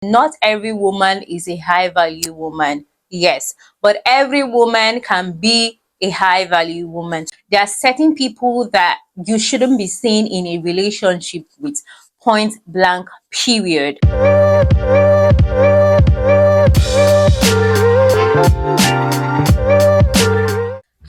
Not every woman is a high value woman. Yes, but every woman can be a high value woman. There are certain people that you shouldn't be seen in a relationship with. Point blank, period.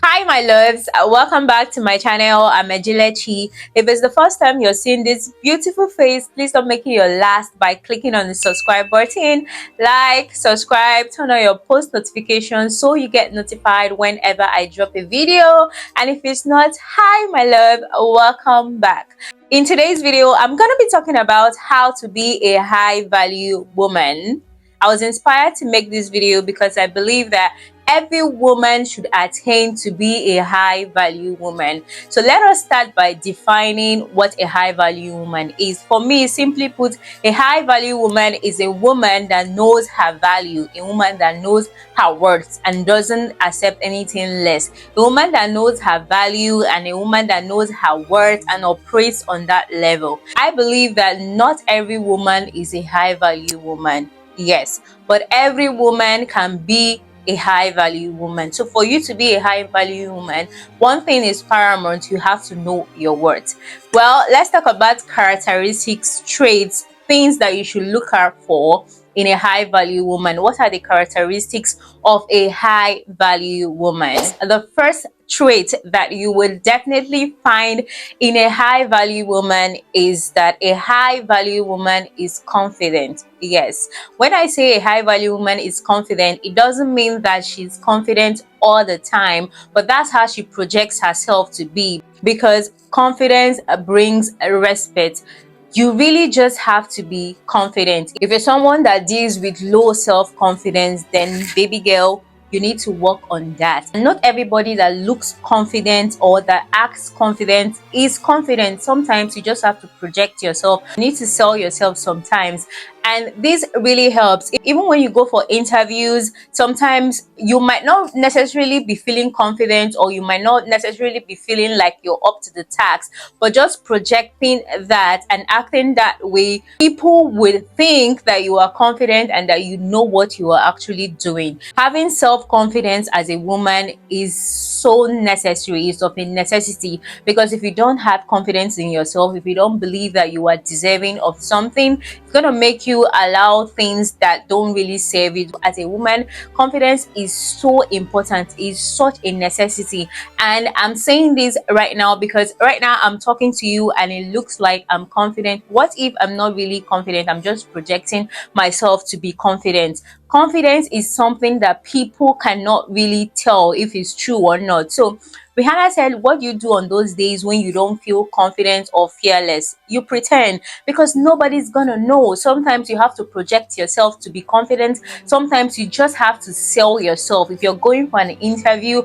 Hi my loves, welcome back to my channel. I'm Ejilechi. If it's the first time you're seeing this beautiful face, please don't make it your last by clicking on the subscribe button. Like, subscribe, turn on your post notifications so you get notified whenever I drop a video. And if it's not, hi my love, welcome back. In today's video, I'm going to be talking about how to be a high value woman. I was inspired to make this video because I believe that every woman should attain to be a high value woman. So let us start by defining what a high value woman is. For me, simply put, a high value woman is a woman that knows her value, a woman that knows her worth and doesn't accept anything less, a woman that knows her value and a woman that knows her worth and operates on that level. I believe that not every woman is a high value woman. Yes, but every woman can be a high value woman. So for you to be a high value woman, one thing is paramount: you have to know your worth. Well, let's talk about characteristics, traits, things that you should look out for in a high value woman. What are the characteristics of a high value woman? The first trait that you will definitely find in a high value woman is that a high value woman is confident. Yes, when I say a high value woman is confident, it doesn't mean that she's confident all the time, but that's how she projects herself to be, because confidence brings respect. You really just have to be confident. If you're someone that deals with low self-confidence, then baby girl, you need to work on that. Not everybody that looks confident or that acts confident is confident. Sometimes you just have to project yourself. You need to sell yourself sometimes. And this really helps. Even when you go for interviews, sometimes you might not necessarily be feeling confident, or you might not necessarily be feeling like you're up to the task, but just projecting that and acting that way, people will think that you are confident and that you know what you are actually doing. Having self-confidence as a woman is so necessary. It's of a necessity, because if you don't have confidence in yourself, if you don't believe that you are deserving of something, it's going to make you allow things that don't really serve you. As a woman, confidence is so important, is such a necessity. And I'm saying this right now because right now I'm talking to you and it looks like I'm confident. What if I'm not really confident? I'm just projecting myself to be confident. Confidence is something that people cannot really tell if it's true or not. So Rihanna said, what you do on those days when you don't feel confident or fearless, you pretend, because nobody's gonna know. Sometimes you have to project yourself to be confident. Sometimes you just have to sell yourself. If you're going for an interview,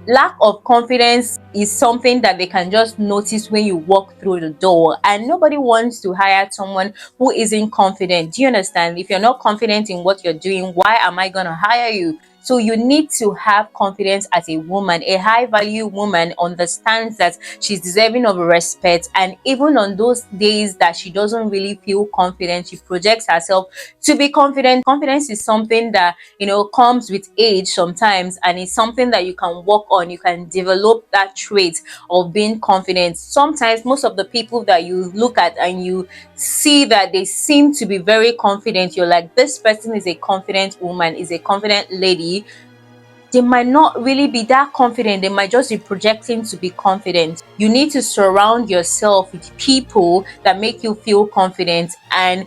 lack of confidence is something that they can just notice when you walk through the door, and nobody wants to hire someone who isn't confident. Do you understand? If you're not confident in what you're doing, why am I going to hire you? So you need to have confidence as a woman. A high value woman understands that she's deserving of respect, and even on those days that she doesn't really feel confident, she projects herself to be confident. Confidence is something that comes with age sometimes, and it's something that you can work on. You can develop that trait of being confident. Sometimes most of the people that you look at and you see that they seem to be very confident, you're like, this person is a confident woman, is a confident lady. They might not really be that confident. They might just be projecting to be confident. You need to surround yourself with people that make you feel confident, and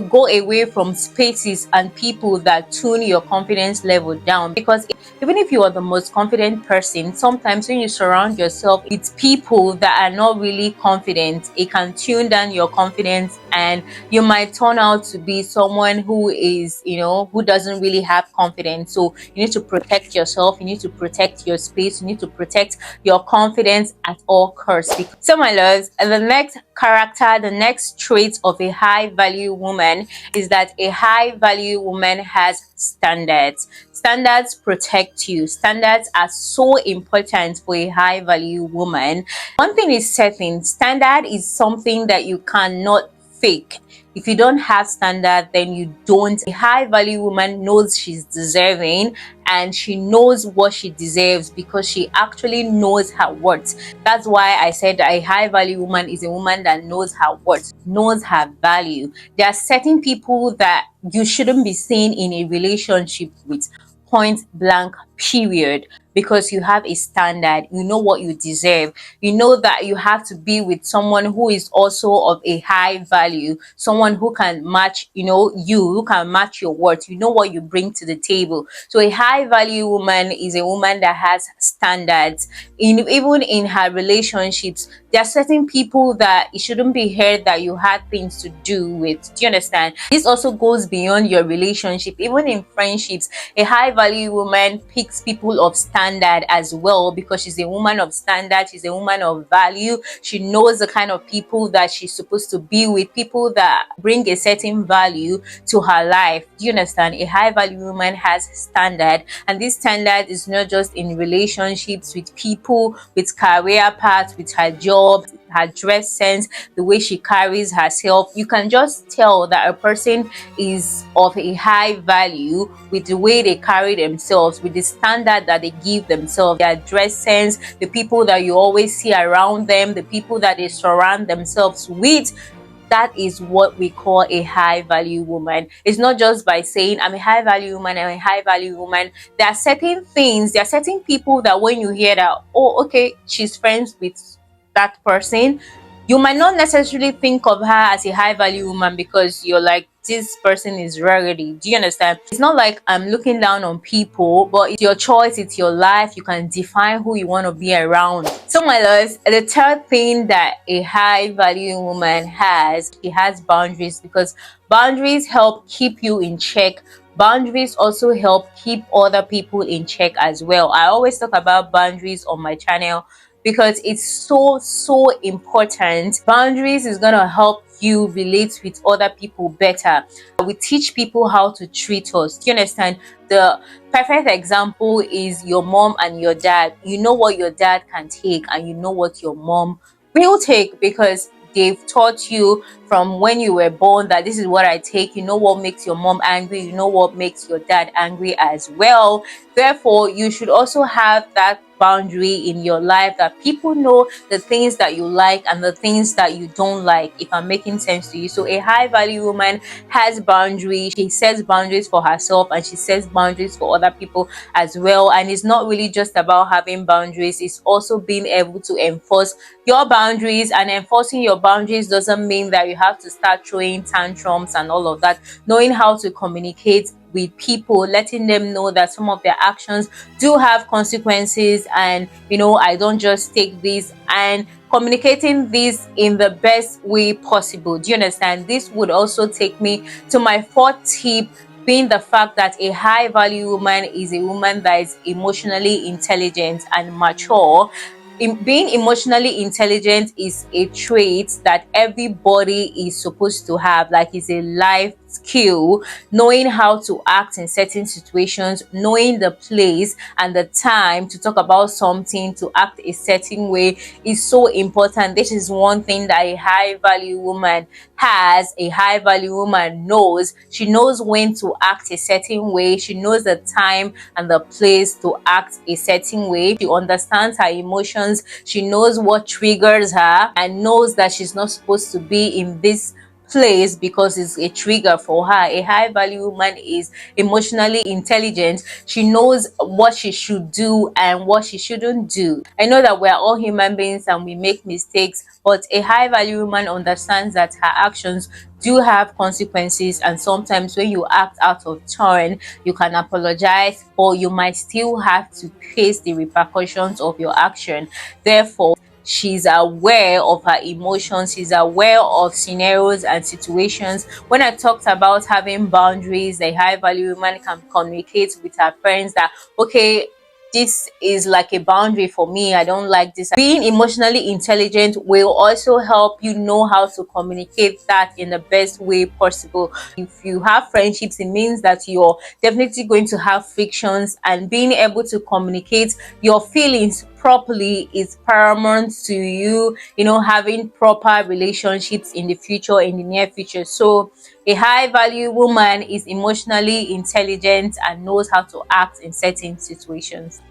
go away from spaces and people that tune your confidence level down. Because even if you are the most confident person, sometimes when you surround yourself with people that are not really confident, it can tune down your confidence, and you might turn out to be someone who is who doesn't really have confidence. So you need to protect yourself, you need to protect your space, you need to protect your confidence at all costs. So my loves, the next character, the next trait of a high value woman is that a high value woman has standards. Standards protect you. Standards are so important for a high value woman. One thing is certain: standard is something that you cannot fake. If you don't have standard, then you don't. A high value woman knows she's deserving, and she knows what she deserves because she actually knows her worth. That's why I said a high value woman is a woman that knows her worth, knows her value. There are certain people that you shouldn't be seen in a relationship with, point blank, period, because you have a standard. You know what you deserve. You know that you have to be with someone who is also of a high value, someone who can match, who can match your worth. You know what you bring to the table. So a high value woman is a woman that has standards. Even in her relationships, there are certain people that it shouldn't be heard that you had things to do with. Do you understand? This also goes beyond your relationship. Even in friendships, a high value woman picks people of standard as well, because she's a woman of standard, she's a woman of value. She knows the kind of people that she's supposed to be with, people that bring a certain value to her life. Do you understand? A high value woman has standard, and this standard is not just in relationships with people, with career paths, with her job, her dress sense, the way she carries herself. You can just tell that a person is of a high value with the way they carry themselves, with the standard that they give themselves, their dress sense, the people that you always see around them, the people that they surround themselves with. That is what we call a high value woman. It's not just by saying I'm a high value woman, I'm a high value woman. There are certain things, there are certain people that when you hear that, oh, okay, she's friends with that person, you might not necessarily think of her as a high value woman, because you're like, this person is rarity. Do you understand? It's not like I'm looking down on people, but it's your choice, it's your life. You can define who you want to be around. So my loves, the third thing that a high value woman has, she has boundaries, because boundaries help keep you in check. Boundaries also help keep other people in check as well. I always talk about boundaries on my channel because it's so important. Boundaries is going to help you relate with other people better. We teach people how to treat us. Do you understand? The perfect example is your mom and your dad. You know what your dad can take, and you know what your mom will take, because they've taught you from when you were born that this is what I take. You know what makes your mom angry, you know what makes your dad angry as well. Therefore, you should also have that boundary in your life, that people know the things that you like and the things that you don't like, if I'm making sense to you. So a high value woman has boundaries. She sets boundaries for herself, and she sets boundaries for other people as well. And it's not really just about having boundaries, it's also being able to enforce your boundaries. And enforcing your boundaries doesn't mean that you have to start throwing tantrums and all of that. Knowing how to communicate with people, letting them know that some of their actions do have consequences, and I don't just take this, and communicating this in the best way possible. Do you understand? This would also take me to my fourth tip, being the fact that a high value woman is a woman that is emotionally intelligent and mature. Being emotionally intelligent is a trait that everybody is supposed to have, like it's a life skill. Knowing how to act in certain situations, knowing the place and the time to talk about something, to act a certain way, is so important. This is one thing that a high value woman has. A high value woman knows. She knows when to act a certain way. She knows the time and the place to act a certain way. She understands her emotions. She knows what triggers her, and knows that she's not supposed to be in this place because it's a trigger for her. A high value woman is emotionally intelligent. She knows what she should do and what she shouldn't do. I know that we're all human beings and we make mistakes, but a high value woman understands that her actions do have consequences, and sometimes when you act out of turn, you can apologize, but you might still have to face the repercussions of your action. Therefore, she's aware of her emotions, she's aware of scenarios and situations. When I talked about having boundaries, a high value woman can communicate with her friends that, okay, this is like a boundary for me, I don't like this. Being emotionally intelligent will also help you know how to communicate that in the best way possible. If you have friendships, it means that you're definitely going to have frictions, and being able to communicate your feelings properly is paramount to you, having proper relationships in the future, in the near future. So a high value woman is emotionally intelligent and knows how to act in certain situations.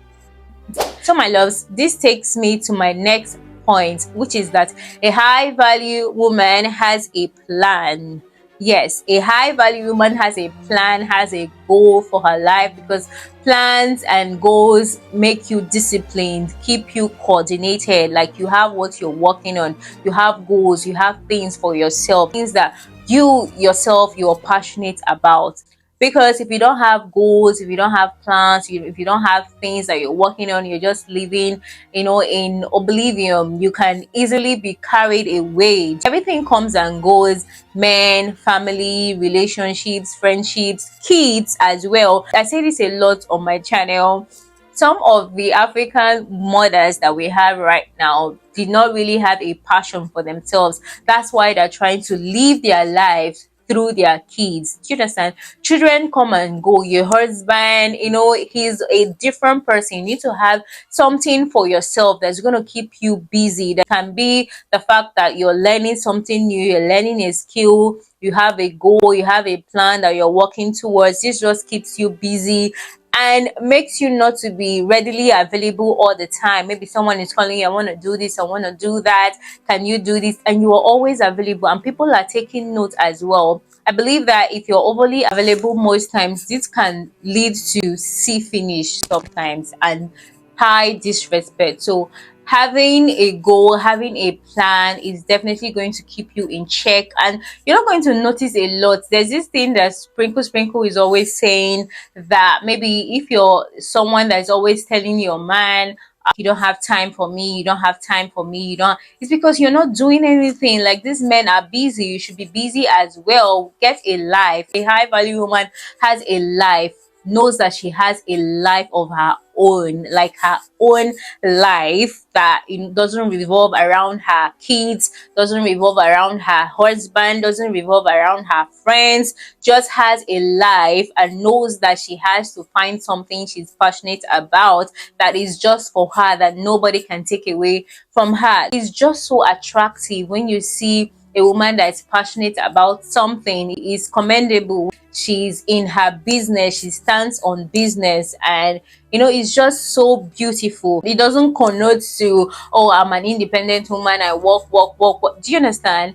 So my loves, this takes me to my next point, which is that a high value woman has a plan. Yes, a high value woman has a plan, has a goal for her life, because plans and goals make you disciplined, keep you coordinated, like you have what you're working on, you have goals, you have things for yourself, things that you yourself you're passionate about. Because if you don't have goals, if you don't have plans, if you don't have things that you're working on, you're just living, in oblivion, you can easily be carried away. Everything comes and goes: men, family, relationships, friendships, kids as well. I say this a lot on my channel. Some of the African mothers that we have right now did not really have a passion for themselves. That's why they're trying to live their lives through their kids. Do you understand? Children come and go. Your husband, he's a different person. You need to have something for yourself that's going to keep you busy. That can be the fact that you're learning something new, you're learning a skill, you have a goal, you have a plan that you're working towards. This just keeps you busy and makes you not to be readily available all the time. Maybe someone is calling you, I want to do this, I want to do that, can you do this? And you are always available, and people are taking note as well. I believe that if you're overly available most times, this can lead to see finish sometimes and high disrespect. So having a goal, having a plan is definitely going to keep you in check, and you're not going to notice a lot. There's this thing that Sprinkle is always saying, that maybe if you're someone that's always telling your man, you don't have time for me, you don't have time for me, you don't, it's because you're not doing anything. Like, these men are busy, you should be busy as well. Get a life. A high value woman has a life, knows that she has a life of her own, like her own life, that it doesn't revolve around her kids, doesn't revolve around her husband, doesn't revolve around her friends. Just has a life and knows that she has to find something she's passionate about, that is just for her, that nobody can take away from her. It's just so attractive when you see a woman that is passionate about something. It is commendable. She's in her business, she stands on business, and it's just so beautiful. It doesn't connote to, oh, I'm an independent woman, I work. Do you understand?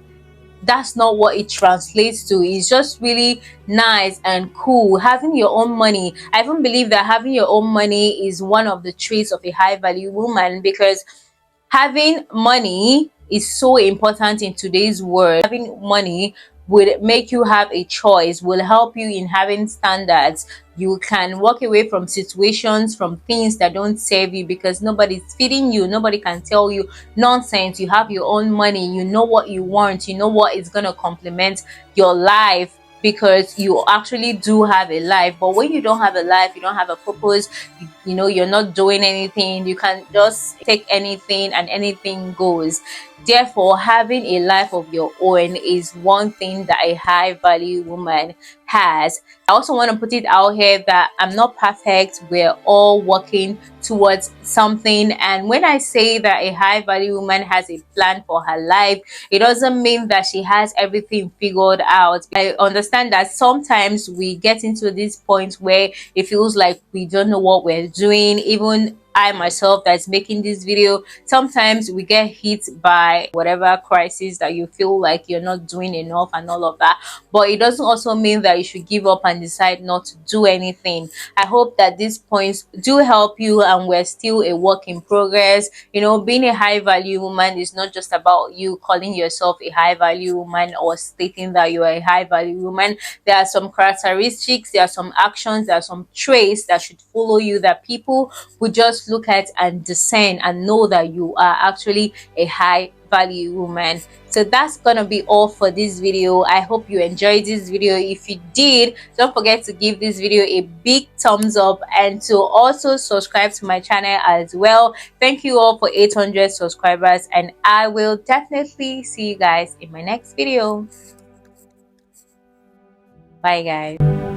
That's not what it translates to. It's just really nice and cool having your own money. I even believe that having your own money is one of the traits of a high value woman, because having money is so important in today's world. Having money will make you have a choice, will help you in having standards. You can walk away from situations, from things that don't serve you, because nobody's feeding you, nobody can tell you nonsense. You have your own money, you know what you want, you know what is going to complement your life, because you actually do have a life. But when you don't have a life, you don't have a purpose, you're not doing anything, you can just take anything and anything goes. Therefore, having a life of your own is one thing that a high value woman has. I also want to put it out here that I'm not perfect. We're all working towards something. And when I say that a high value woman has a plan for her life, it doesn't mean that she has everything figured out. I understand that sometimes we get into this point where it feels like we don't know what we're doing. Even I myself that's making this video, sometimes we get hit by whatever crisis that you feel like you're not doing enough and all of that. But it doesn't also mean that you should give up and decide not to do anything. I hope that these points do help you, and we're still a work in progress. Being a high value woman is not just about you calling yourself a high value woman or stating that you are a high value woman. There are some characteristics, there are some actions, there are some traits that should follow you, that people would just look at and discern and know that you are actually a high value woman. So that's gonna be all for this video. I hope you enjoyed this video. If you did, don't forget to give this video a big thumbs up, and to also subscribe to my channel as well. Thank you all for 800 subscribers, and I will definitely see you guys in my next video. Bye guys.